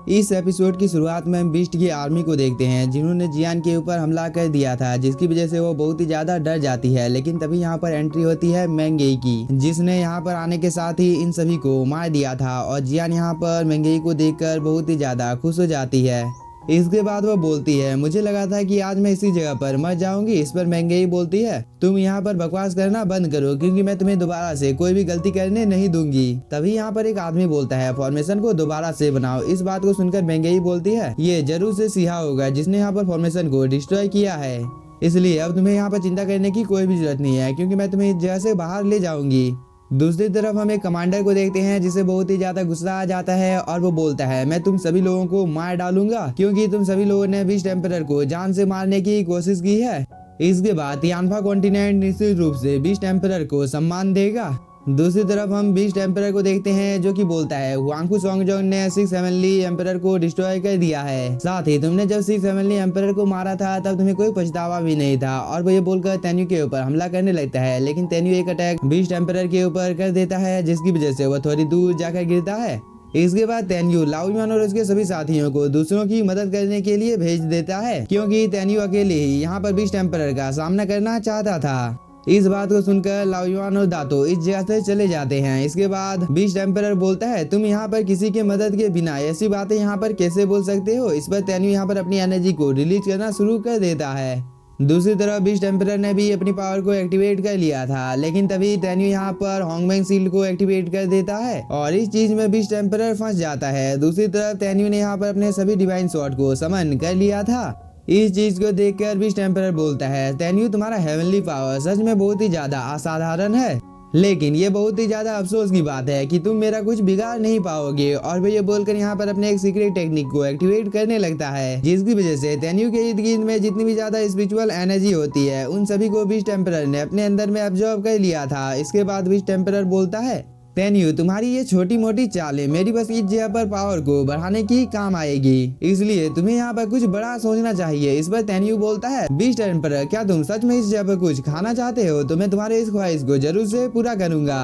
इस एपिसोड की शुरुआत में हम बीस्ट की आर्मी को देखते हैं जिन्होंने जियान के ऊपर हमला कर दिया था, जिसकी वजह से वो बहुत ही ज्यादा डर जाती है। लेकिन तभी यहाँ पर एंट्री होती है मेंगेई की, जिसने यहाँ पर आने के साथ ही इन सभी को मार दिया था। और जियान यहाँ पर मेंगेई को देखकर बहुत ही ज्यादा खुश हो जाती है। इसके बाद वो बोलती है, मुझे लगा था कि आज मैं इसी जगह पर मर जाऊंगी। इस पर मेंगेई बोलती है, तुम यहाँ पर बकवास करना बंद करो, क्योंकि मैं तुम्हें दोबारा से कोई भी गलती करने नहीं दूंगी। तभी यहाँ पर एक आदमी बोलता है, फॉर्मेशन को दोबारा से बनाओ। इस बात को सुनकर मेंगेई बोलती है, ये जरूर से सिहा होगा जिसने यहाँ पर फॉर्मेशन को डिस्ट्रॉय किया है, इसलिए अब तुम्हें यहाँ पर चिंता करने की कोई भी जरूरत नहीं है, क्योंकि मैं तुम्हें इस जगह से बाहर ले जाऊंगी। दूसरी तरफ हम एक कमांडर को देखते हैं जिसे बहुत ही ज्यादा गुस्सा आ जाता है और वो बोलता है, मैं तुम सभी लोगों को मार डालूंगा, क्योंकि तुम सभी लोगों ने बीस्ट एम्परर को जान से मारने की कोशिश की है। इसके बाद तियानफा कॉन्टिनेंट निश्चित रूप से बीस्ट एम्परर को सम्मान देगा। दूसरी तरफ हम बीस्ट एम्परर को देखते हैं जो कि बोलता है, हुआंगफू सॉन्गजोंग ने 6 हेवनली एम्परर को डिस्ट्रॉय कर दिया है। साथ ही तुमने जब 6 हेवनली एम्परर को मारा था तब तुम्हें कोई पछतावा भी नहीं था। और वो ये बोलकर तेन्यू के ऊपर हमला करने लगता है, लेकिन तेन्यू एक अटैक बीस्ट एम्परर के ऊपर कर देता है, जिसकी वजह से वो थोड़ी दूर जाकर गिरता है। इसके बाद तेन्यू लाओ युआन और उसके सभी साथियों को दूसरों की मदद करने के लिए भेज देता है, क्योंकि तेन्यू अकेले ही यहाँ पर बीस्ट एम्परर का सामना करना चाहता था। इस बात को सुनकर लाओ युआन और दातो इस जगह से चले जाते हैं। इसके बाद बीस्ट एम्परर बोलता है, तुम यहाँ पर किसी के मदद के बिना ऐसी बातें यहाँ पर कैसे बोल सकते हो। इस पर तेन्यू यहाँ पर अपनी एनर्जी को रिलीज करना शुरू कर देता है। दूसरी तरफ बीस्ट एम्परर ने भी अपनी पावर को एक्टिवेट कर लिया था, लेकिन तभी तेन्यू यहाँ पर होंगमेंग शील्ड को एक्टिवेट कर देता है और इस चीज में बीस्ट एम्परर फंस जाता है। दूसरी तरफ तेन्यू ने यहाँ पर अपने सभी डिवाइन स्वॉर्ड को समन कर लिया था। इस चीज को देखकर बीस्ट एम्परर बोलता है, तेन्यू तुम्हारा हेवनली पावर सच में बहुत ही ज्यादा असाधारण है, लेकिन ये बहुत ही ज्यादा अफसोस की बात है कि तुम मेरा कुछ बिगाड़ नहीं पाओगे। और वो ये बोलकर यहाँ पर अपने एक सीक्रेट टेक्निक को एक्टिवेट करने लगता है, जिसकी वजह से तेन्यू के इर्द गिर्द में जितनी भी ज्यादा स्पिरिचुअल एनर्जी होती है उन सभी को बीस्ट एम्परर ने अपने अंदर में अब्जॉर्ब कर लिया था। इसके बाद बीस्ट एम्परर बोलता है, तेन्यू तुम्हारी ये छोटी मोटी चालें मेरी बस इस जगह पर पावर को बढ़ाने की काम आएगी, इसलिए तुम्हें यहाँ पर कुछ बड़ा सोचना चाहिए। इस पर तेन्यू बोलता है, बीस्ट एम्परर क्या तुम सच में इस जगह पर कुछ खाना चाहते हो, तो मैं तुम्हारे इस ख्वाहिश को जरूर से पूरा करूंगा।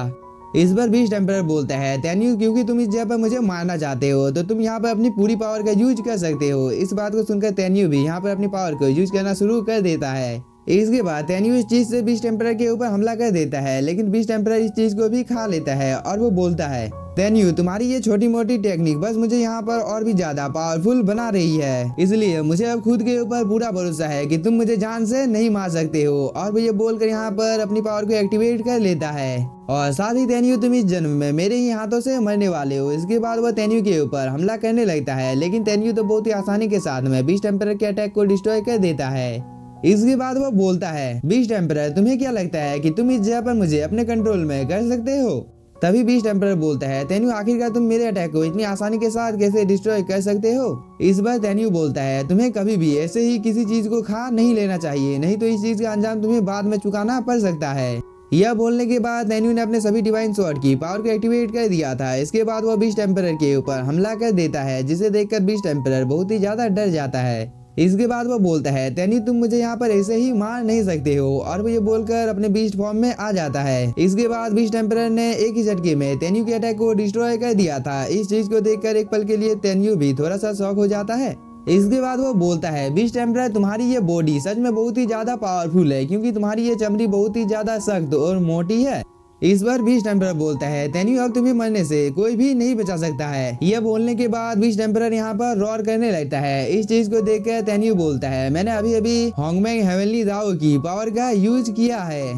इस पर बीस्ट एम्परर बोलता है, तेन्यू क्योंकि तुम इस जगह पर मुझे मारना चाहते हो तो तुम यहाँ पर अपनी पूरी पावर का यूज कर सकते हो। इस बात को सुनकर तेन्यू भी यहाँ पर अपनी पावर को यूज करना शुरू कर देता है। इसके बाद तेन्यू इस चीज से बीस्ट एम्परर के ऊपर हमला कर देता है, लेकिन बीस्ट एम्परर इस चीज को भी खा लेता है और वो बोलता है, तेन्यू तुम्हारी ये छोटी मोटी टेक्निक बस मुझे यहाँ पर और भी ज्यादा पावरफुल बना रही है, इसलिए मुझे अब खुद के ऊपर पूरा भरोसा है कि तुम मुझे जान से नहीं मार सकते हो। और वो ये बोलकर यहाँ पर अपनी पावर को एक्टिवेट कर लेता है और साथ ही तेन्यू तुम इस जन्म में मेरे ही हाथों से मरने वाले हो। इसके बाद वो तेन्यू के ऊपर हमला करने लगता है, लेकिन तेन्यू तो बहुत ही आसानी के साथ में बीस्ट एम्परर के अटैक को डिस्ट्रॉय कर देता है। इसके बाद वो बोलता है, बीस्ट एम्परर तुम्हें क्या लगता है कि तुम इस जगह पर मुझे अपने कंट्रोल में कर सकते हो। तभी बीस्ट एम्परर बोलता है, तेन्यू आखिरकार तुम मेरे अटैक को इतनी आसानी के साथ कैसे डिस्ट्रॉय कर सकते हो। इस बार तेन्यू बोलता है, तुम्हें कभी भी ऐसे ही किसी चीज को खा नहीं लेना चाहिए, नहीं तो इस चीज का अंजाम तुम्हें बाद में चुकाना पड़ सकता है। यह बोलने के बाद तेन्यू ने अपने सभी डिवाइन स्वॉर्ड की पावर को एक्टिवेट कर दिया था। इसके बाद वो बीस्ट एम्परर के ऊपर हमला कर देता है, जिसे देखकर बीस्ट एम्परर बहुत ही ज्यादा डर जाता है। इसके बाद वो बोलता है, तेन्यू तुम मुझे यहाँ पर ऐसे ही मार नहीं सकते हो, और वो ये बोलकर अपने बीस्ट फॉर्म में आ जाता है। इसके बाद बीस्ट एम्परर ने एक ही झटके में तेन्यू के अटैक को डिस्ट्रॉय कर दिया था। इस चीज को देखकर एक पल के लिए तेन्यू भी थोड़ा सा शॉक हो जाता है। इसके बाद वो बोलता है, बीस्ट एम्परर तुम्हारी ये बॉडी सच में बहुत ही ज्यादा पावरफुल है, क्योंकि तुम्हारी ये चमड़ी बहुत ही ज्यादा सख्त और मोटी है। इस बार बीस्ट एम्परर बोलता है, तेन्यू अब तुम्हें मरने से कोई भी नहीं बचा सकता है। यह बोलने के बाद बीस्ट एम्परर यहाँ पर रॉर करने लगता है। इस चीज को देखकर तेन्यू बोलता है, मैंने अभी अभी होंगमेंग हेवनली दाओ की पावर का यूज किया है,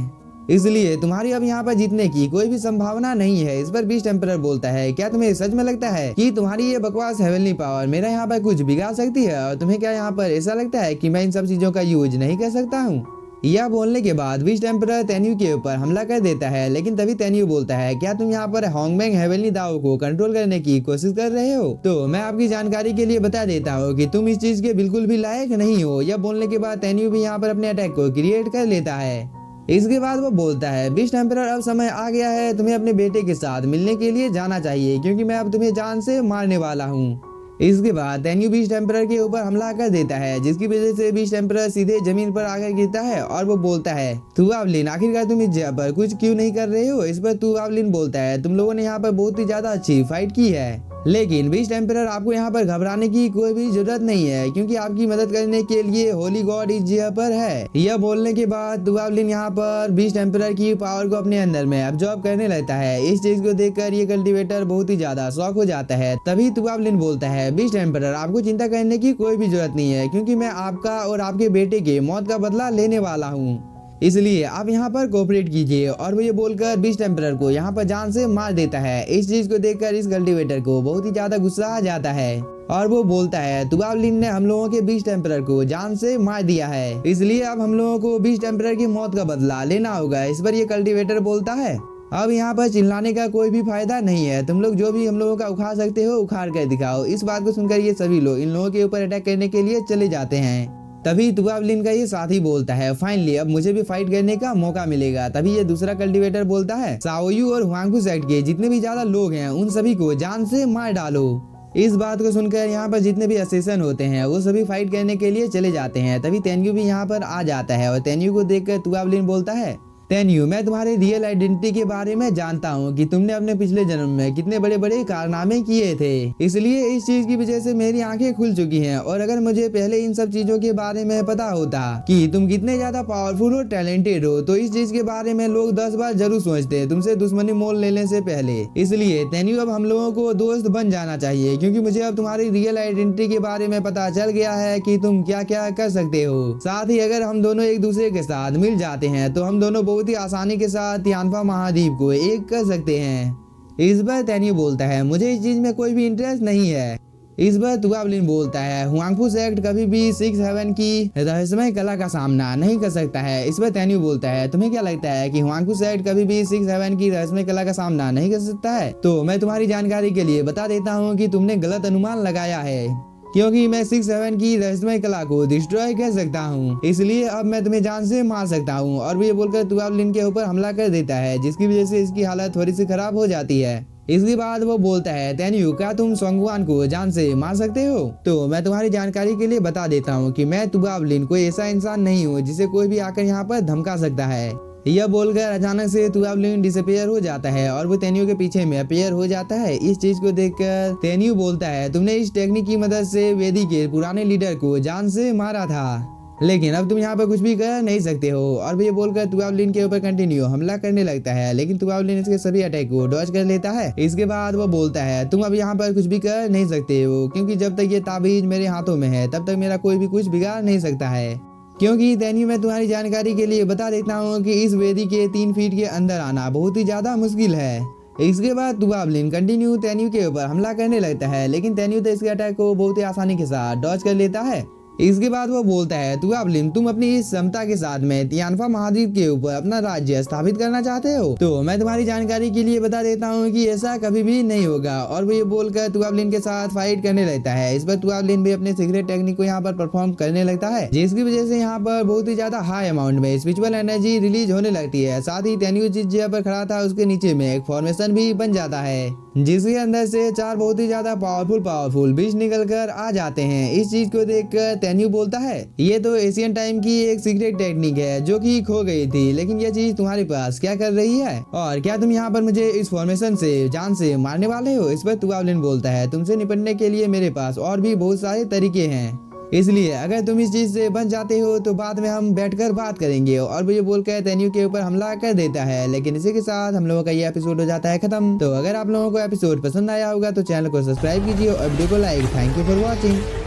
इसलिए तुम्हारी अब यहाँ पर जीतने की कोई भी संभावना नहीं है। इस पर बीस्ट एम्परर बोलता है, क्या तुम्हें सच में लगता है कि तुम्हारी ये बकवास हेवनली पावर मेरा यहाँ पर कुछ बिगाड़ सकती है, और तुम्हें क्या यहाँ पर ऐसा लगता है कि मैं इन सब चीजों का यूज नहीं कर सकता हूँ। यह बोलने के बाद बीस्ट एम्परर तेन्यू के ऊपर हमला कर देता है, लेकिन तभी तेन्यू बोलता है, क्या तुम यहाँ पर होंगमेंग हेवनली दाओ को कंट्रोल करने की कोशिश कर रहे हो। तो मैं आपकी जानकारी के लिए बता देता हूँ कि तुम इस चीज के बिल्कुल भी लायक नहीं हो। यह बोलने के बाद तेन्यू भी यहाँ पर अपने अटैक को क्रिएट कर लेता है। इसके बाद वो बोलता है, बीस्ट एम्परर अब समय आ गया है, तुम्हें अपने बेटे के साथ मिलने के लिए जाना चाहिए, क्योंकि मैं अब तुम्हें जान से मारने वाला हूँ। इसके बाद तेन्यू बीस्ट एम्परर के ऊपर हमला कर देता है, जिसकी वजह से बीस्ट एम्परर सीधे जमीन पर आकर गिरता है और वो बोलता है, तुआवलिन आखिरकार तुम इस जगह पर कुछ क्यों नहीं कर रहे हो। इस पर तुआवलिन बोलता है, तुम लोगों ने यहाँ पर बहुत ही ज्यादा अच्छी फाइट की है, लेकिन बीस्ट एम्परर आपको यहाँ पर घबराने की कोई भी जरूरत नहीं है, क्योंकि आपकी मदद करने के लिए होली गॉड इस जगह पर है। यह बोलने के बाद तुआवलिन यहाँ पर बीस्ट एम्परर की पावर को अपने अंदर में अब्सॉर्ब करने लगता है। इस चीज को देखकर ये कल्टीवेटर बहुत ही ज्यादा शॉक हो जाता है। तभी तुआवलिन बोलता है, बीस्ट एम्परर आपको चिंता करने की कोई भी जरूरत नहीं है, क्योंकि मैं आपका और आपके बेटे के मौत का बदला लेने वाला हूँ, इसलिए आप यहाँ पर कोऑपरेट कीजिए। और वो ये बोलकर बीस्ट एम्परर को यहाँ पर जान से मार देता है। इस चीज को देखकर इस कल्टीवेटर को बहुत ही ज्यादा गुस्सा आ जाता है और वो बोलता है, तुआवलिन ने हम लोगों के बीस्ट एम्परर को जान से मार दिया है, इसलिए अब हम लोगों को बीस्ट एम्परर की मौत का बदला लेना होगा। इस पर ये कल्टीवेटर बोलता है, अब यहाँ पर चिल्लाने का कोई भी फायदा नहीं है, तुम लोग जो भी हम लोगों का उखाड़ सकते हो उखाड़ कर दिखाओ। इस बात को सुनकर ये सभी लोग इन लोगों के ऊपर अटैक करने के लिए चले जाते हैं। तभी तुआवलिन का ये साथी बोलता है, फाइनली अब मुझे भी फाइट करने का मौका मिलेगा। तभी ये दूसरा कल्टीवेटर बोलता है, शाओयू और हुआंगफू सेक्ट के जितने भी ज्यादा लोग हैं उन सभी को जान से मार डालो। इस बात को सुनकर यहाँ पर जितने भी असिस्टेंट होते हैं वो सभी फाइट करने के लिए चले जाते हैं। तभी तेन्यू भी यहाँ पर आ जाता है और तेन्यू को देखकर तुआवलिन बोलता है, तेन्यू मैं तुम्हारे रियल आइडेंटिटी के बारे में जानता हूँ कि तुमने अपने पिछले जन्म में कितने बड़े बड़े कारनामे किए थे, इसलिए इस चीज की वजह से मेरी आंखें खुल चुकी हैं। और अगर मुझे पहले इन सब चीजों के बारे में पता होता कि तुम कितने ज्यादा पावरफुल और टैलेंटेड हो, तो इस चीज के बारे में लोग 10 बार जरूर सोचते तुमसे दुश्मनी मोल लेने से पहले। इसलिए तेन्यू अब हम लोगों को दोस्त बन जाना चाहिए, क्योंकि मुझे अब तुम्हारी रियल आइडेंटिटी के बारे में पता चल गया है कि तुम क्या क्या कर सकते हो। साथ ही अगर हम दोनों एक दूसरे के साथ मिल जाते हैं तो हम दोनों बहुत ही आसानी के साथ तियानफा महाद्वीप को एक कर सकते हैं। इस बार तेन्यू बोलता है, मुझे इस चीज में कोई भी इंटरेस्ट नहीं है। इस बार तुआवलिन बोलता है, हुआंगफू सेक्ट कभी भी 6 हेवन की रहस्यमय कला का सामना नहीं कर सकता है। इस बार तेन्यू बोलता है, तुम्हें क्या लगता है कि हुआंगफू सेक्ट कभी भी 6 हेवन की रहस्यमय कला का सामना नहीं कर सकता है? तो मैं तुम्हारी जानकारी के लिए बता देता हूँ कि तुमने गलत अनुमान लगाया है, क्योंकि मैं 6 हेवन की रहस्यमय कला को डिस्ट्रॉय कर सकता हूँ, इसलिए अब मैं तुम्हें जान से मार सकता हूँ। और वो ये बोलकर तुआवलिन के ऊपर हमला कर देता है, जिसकी वजह से इसकी हालत थोड़ी सी खराब हो जाती है। इसके बाद वो बोलता है, तेन्यू क्या तुम सोंगवान को जान से मार सकते हो? तो मैं तुम्हारी जानकारी के लिए बता देता हूँ कि मैं तुआवलिन कोई ऐसा इंसान नहीं हूँ जिसे कोई भी आकर यहाँ पर धमका सकता है। यह बोलकर अचानक से तुआवलिन डिसअपियर हो जाता है और वो तेन्यू के पीछे में अपीयर हो जाता है। इस चीज को देखकर तेन्यू बोलता है, तुमने इस टेक्निक की मदद से वेदी के पुराने लीडर को जान से मारा था, लेकिन अब तुम यहाँ पर कुछ भी कर नहीं सकते हो। और ये बोलकर तुआवलिन के ऊपर कंटिन्यू हमला करने लगता है, लेकिन तुआवलिन इसके सभी अटैक को डॉज कर लेता है। इसके बाद वो बोलता है, तुम अब यहाँ पर कुछ भी कर नहीं सकते हो, क्योंकि जब तक ये ताबीज मेरे हाथों में है तब तक मेरा कोई भी कुछ बिगाड़ नहीं सकता है। क्योंकि तेन्यू मैं तुम्हारी जानकारी के लिए बता देता हूँ कि इस वेदी के 3 फीट के अंदर आना बहुत ही ज्यादा मुश्किल है। इसके बाद तुआवलिन कंटिन्यू तेन्यू के ऊपर हमला करने लगता है, लेकिन तेन्यू तो इसके अटैक को बहुत ही आसानी के साथ डॉज कर लेता है। इसके बाद वो बोलता है, तुआवलिन तुम अपनी इस क्षमता के साथ में तियानफा महाद्वीप के ऊपर अपना राज्य स्थापित करना चाहते हो? तो मैं तुम्हारी जानकारी के लिए बता देता हूँ कि ऐसा कभी भी नहीं होगा। और वो ये बोलकर तुआवलिन के साथ फाइट करने लगता है। इस पर तुआवलिन भी अपने सीक्रेट टेक्निक को यहाँ पर परफॉर्म करने लगता है, जिसकी वजह से यहाँ पर बहुत ही ज्यादा हाई अमाउंट में स्पिरिचुअल एनर्जी रिलीज होने लगती है। साथ ही तेन्यू जिस जगह पर खड़ा था उसके नीचे में एक फॉर्मेशन भी बन जाता है, जिसके अंदर से 4 बहुत ही ज्यादा पावरफुल बीस्ट निकल कर आ जाते हैं। इस चीज को देखकर तेन्यू बोलता है, ये तो एशियन टाइम की एक सीक्रेट टेक्निक है जो कि खो गई थी, लेकिन ये चीज तुम्हारे पास क्या कर रही है? और क्या तुम यहाँ पर मुझे इस फॉर्मेशन से जान से मारने वाले हो? इस पर तुआवलिन बोलता है, तुमसे निपटने के लिए मेरे पास और भी बहुत सारे तरीके हैं, इसलिए अगर तुम इस चीज से बच जाते हो तो बाद में हम बैठकर बात करेंगे। और वो ये बोलकर तेन्यू के ऊपर हमला कर देता है। लेकिन इसी के साथ हम लोगों का ये एपिसोड हो जाता है खत्म। तो अगर आप लोगों को एपिसोड पसंद आया होगा तो चैनल को सब्सक्राइब कीजिए और वीडियो को like. Thank you for watching.